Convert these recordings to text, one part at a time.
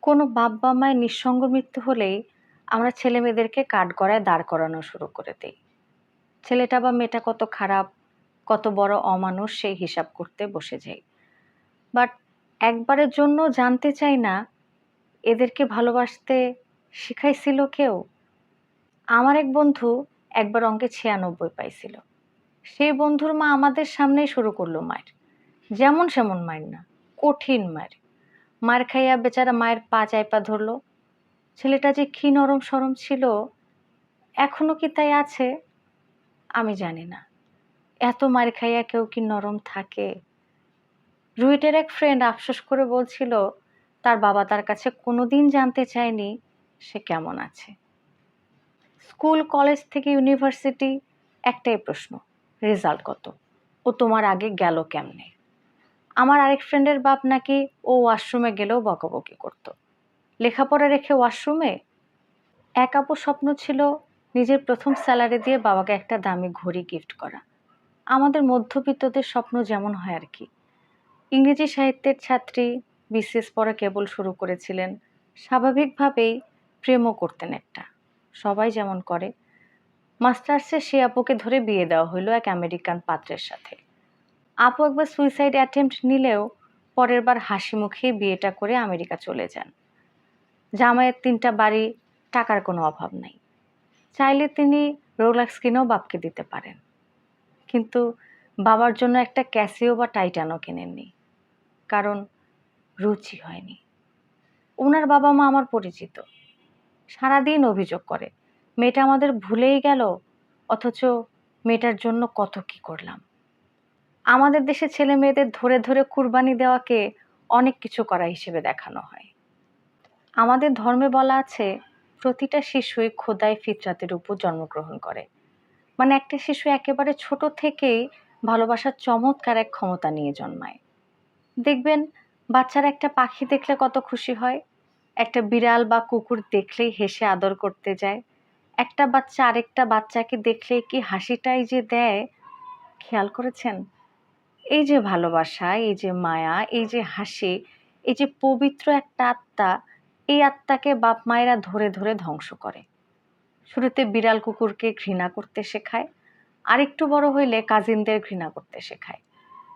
কোনো বাপ বা মায়ের নিঃসঙ্গ মৃত্যু হলেই আমরা ছেলেমেয়েদেরকে কাঠগড়ায় দাঁড় করানো শুরু করে দেই। ছেলেটা বা মেয়েটা কত খারাপ, কত বড় অমানুষ সেই হিসাব করতে বসে যাই। বাট একবারের জন্য জানতে চাই না এদেরকে ভালোবাসতে শিখাইছিল কেউ? আমার এক বন্ধু একবার অঙ্কে 96 পাইছিল। সেই বন্ধুর মা আমাদের সামনেই শুরু করলো মায়ের। যেমন সেমন মায়ের না, কঠিন মায়ের। মার খাইয়া বেচারা মায়ের পা চাইপা ধরলো। ছেলেটা যে কি নরম সরম ছিল, এখনো কি তাই আছে? আমি জানি না। এত মার খাইয়া কেউ কি নরম থাকে? রুয়েটের এক ফ্রেন্ড আফসোস করে বলছিল, তার বাবা তার কাছে কোনোদিন জানতে চায়নি সে কেমন আছে। স্কুল, কলেজ থেকে ইউনিভার্সিটি একটাই প্রশ্ন, রেজাল্ট কত? ও তোমার আগে গেল কেমনে? আমার আরেক ফ্রেন্ডের বাপ নাকি ও ওয়াশরুমে গেলেও বকাবকি করত। লেখাপড়া রেখে ওয়াশরুমে? এক আপুর স্বপ্ন ছিল নিজের প্রথম স্যালারি দিয়ে বাবাকে একটা দামি ঘড়ি গিফট করা। আমাদের মধ্যবিত্তদের স্বপ্ন যেমন হয় আর কি। ইংরেজি সাহিত্যের ছাত্রী, বিসিএস পড়া কেবল শুরু করেছিলেন। স্বাভাবিকভাবেই প্রেমও করতেন একটা, সবাই যেমন করে। মাস্টার্সে সে আপুকে ধরে বিয়ে দেওয়া হলো এক আমেরিকান পাত্রের সাথে। আপু একবার সুইসাইড অ্যাটেম্প্ট নিলেও পরের বার হাসি মুখেই বিয়েটা করে আমেরিকা চলে যান। জামাইয়ের 3টা বাড়ি, টাকার কোনো অভাব নাই। চাইলে তিনি রোলেক্স কিনেও বাপকে দিতে পারেন। কিন্তু বাবার জন্য একটা ক্যাসিও বা টাইটানও কেনেননি, কারণ রুচি হয়নি। ওনার বাবা মা আমার পরিচিত। সারাদিন অভিযোগ করে মেয়েটা আমাদের ভুলেই গেল, অথচ মেয়েটার জন্য কত কি করলাম। আমাদের দেশে ছেলে মেয়েদের ধরে ধরে কুরবানি দেওয়াকে অনেক কিছু করা হিসেবে দেখানো হয়। আমাদের ধর্মে বলা আছে প্রতিটা শিশুই খোদাই ফিতরাতের উপর জন্মগ্রহণ করে। মানে একটা শিশু একেবারে ছোট থেকেই ভালোবাসার চমৎকার এক ক্ষমতা নিয়ে জন্মায়। দেখবেন বাচ্চারা একটা পাখি দেখলে কত খুশি হয়, একটা বিড়াল বা কুকুর দেখলেই হেসে আদর করতে যায়, একটা বাচ্চা আরেকটা বাচ্চাকে দেখলেই কি হাসিটাই যে দেয়, খেয়াল করেছেন? এই যে ভালোবাসা, এই যে মায়া, এই যে হাসি, এই যে পবিত্র একটা আত্মা, এই আত্মাকে বাপ মায়েরা ধরে ধরে ধ্বংস করে। শুরুতে বিড়াল কুকুরকে ঘৃণা করতে শেখায়, আরেকটু বড় হইলে কাজিনদের ঘৃণা করতে শেখায়,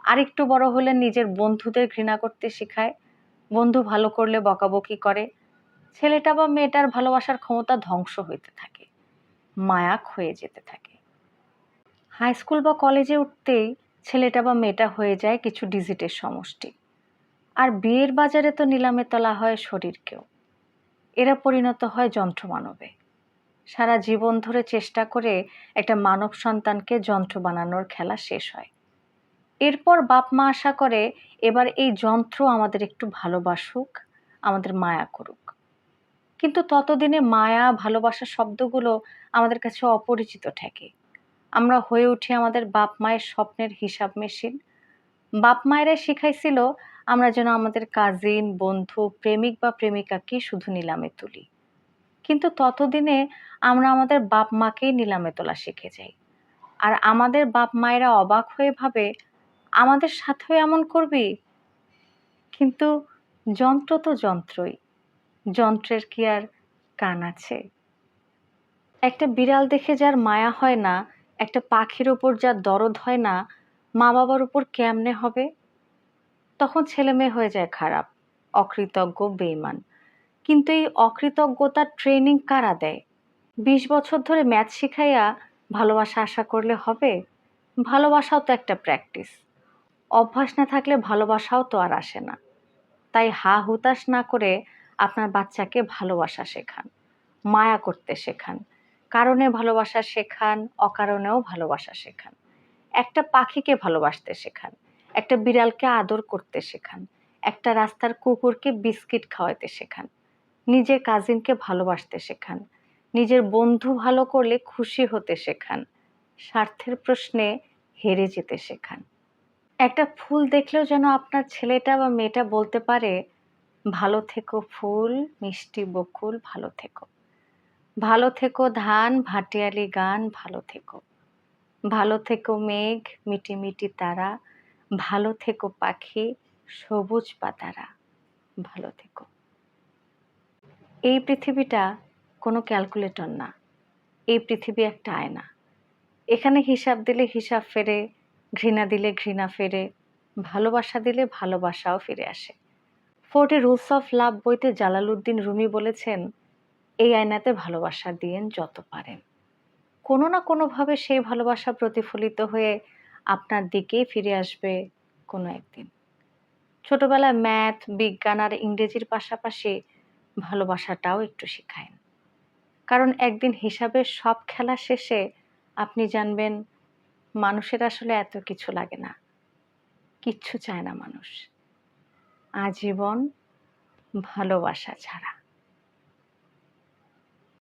আরেকটু বড় হলে নিজের বন্ধুদের ঘৃণা করতে শেখায়। বন্ধু ভালো করলে বকাবকি করে। ছেলেটা বা মেয়েটার ভালোবাসার ক্ষমতা ধ্বংস হইতে থাকে, মায়া ক্ষয়ে যেতে থাকে। হাই স্কুল বা কলেজে উঠতেই ছেলেটা বা মেয়েটা হয়ে যায় কিছু ডিজিটের সমষ্টি। আর বিয়ের বাজারে তো নিলামে তোলা হয় শরীরকেও। এরা পরিণত হয় যন্ত্রমানবে। সারা জীবন ধরে চেষ্টা করে একটা মানব সন্তানকে যন্ত্র বানানোর খেলা শেষ হয়। এরপর বাপ মা আশা করে এবার এই যন্ত্র আমাদের একটু ভালোবাসুক, আমাদের মায়া করুক। কিন্তু ততদিনে মায়া, ভালোবাসা শব্দগুলো আমাদের কাছে অপরিচিত ঠেকে। আমরা হয়ে উঠি আমাদের বাপ মায়ের স্বপ্নের হিসাব মেশিন। বাপ মায়েরা শিখাইছিল আমরা যেন আমাদের কাজিন, বন্ধু, প্রেমিক বা প্রেমিকাকে শুধু নিলামে তুলি। কিন্তু ততদিনে আমরা আমাদের বাপ মাকেই নিলামে তোলা শিখে যাই। আর আমাদের বাপ মায়েরা অবাক হয়ে ভাবে, আমাদের সাথেও এমন করবি? কিন্তু যন্ত্র তো যন্ত্রই, যন্ত্রের কি আর কান আছে? একটা বিড়াল দেখে যার মায়া হয় না, একটা পাখির ওপর যার দরদ হয় না, মা বাবার উপর কেমনে হবে? তখন ছেলে মেয়ে হয়ে যায় খারাপ, অকৃতজ্ঞ, বেঈমান। কিন্তু এই অকৃতজ্ঞতার ট্রেনিং কারা দেয়? 20 বছর ধরে ম্যাথ শিখাইয়া ভালোবাসা আশা করলে হবে? ভালোবাসাও তো একটা প্র্যাকটিস। অভ্যাস না থাকলে ভালোবাসাও তো আর আসে না। তাই হা হুতাশ না করে আপনার বাচ্চাকে ভালোবাসা শেখান, মায়া করতে শেখান, কারণে ভালোবাসা শেখান, অকারণেও ভালোবাসা শেখান। একটা পাখিকে ভালোবাসতে শেখান, একটা বিড়ালকে আদর করতে শেখান, একটা রাস্তার কুকুরকে বিস্কিট খাওয়াতে শেখান, নিজের কাজিনকে ভালোবাসতে শেখান, নিজের বন্ধু ভালো করলে খুশি হতে শেখান, স্বার্থের প্রশ্নে হেরে যেতে শেখান। একটা ফুল দেখলেও যেন আপনার ছেলেটা বা মেয়েটা বলতে পারে, ভালো থেকো ফুল, মিষ্টি বকুল, ভালো থেকো। ভালো থেকো ধান, ভাটিয়ালি গান, ভালো থেকো। ভালো থেকো মেঘ, মিটিমিটি তারা, ভালো থেকো পাখি, সবুজ পাতারা, ভালো থেকো। এই পৃথিবীটা কোনো ক্যালকুলেটর না। এই পৃথিবী একটা আয়না। এখানে হিসাব দিলে হিসাব ফেরে, ঘৃণা দিলে ঘৃণা ফেরে, ভালোবাসা দিলে ভালোবাসাও ফিরে আসে। 40 রুলস অফ লাভ বইতে জালালউদ্দিন রুমি বলেছেন, এই আয়নাতে ভালোবাসা দিয়েন যত পারেন। কোনো না কোনোভাবে সেই ভালোবাসা প্রতিফলিত হয়ে আপনার দিকেই ফিরে আসবে কোনো একদিন। ছোটবেলায় ম্যাথ, বিজ্ঞান আর ইংরেজির পাশাপাশি ভালোবাসাটাও একটু শিখায়েন। কারণ একদিন হিসাবের সব খেলা শেষে আপনি জানবেন মানুষের আসলে এত কিছু লাগে না। কিচ্ছু চায় না মানুষ। আজীবন ভালোবাসা ছাড়া।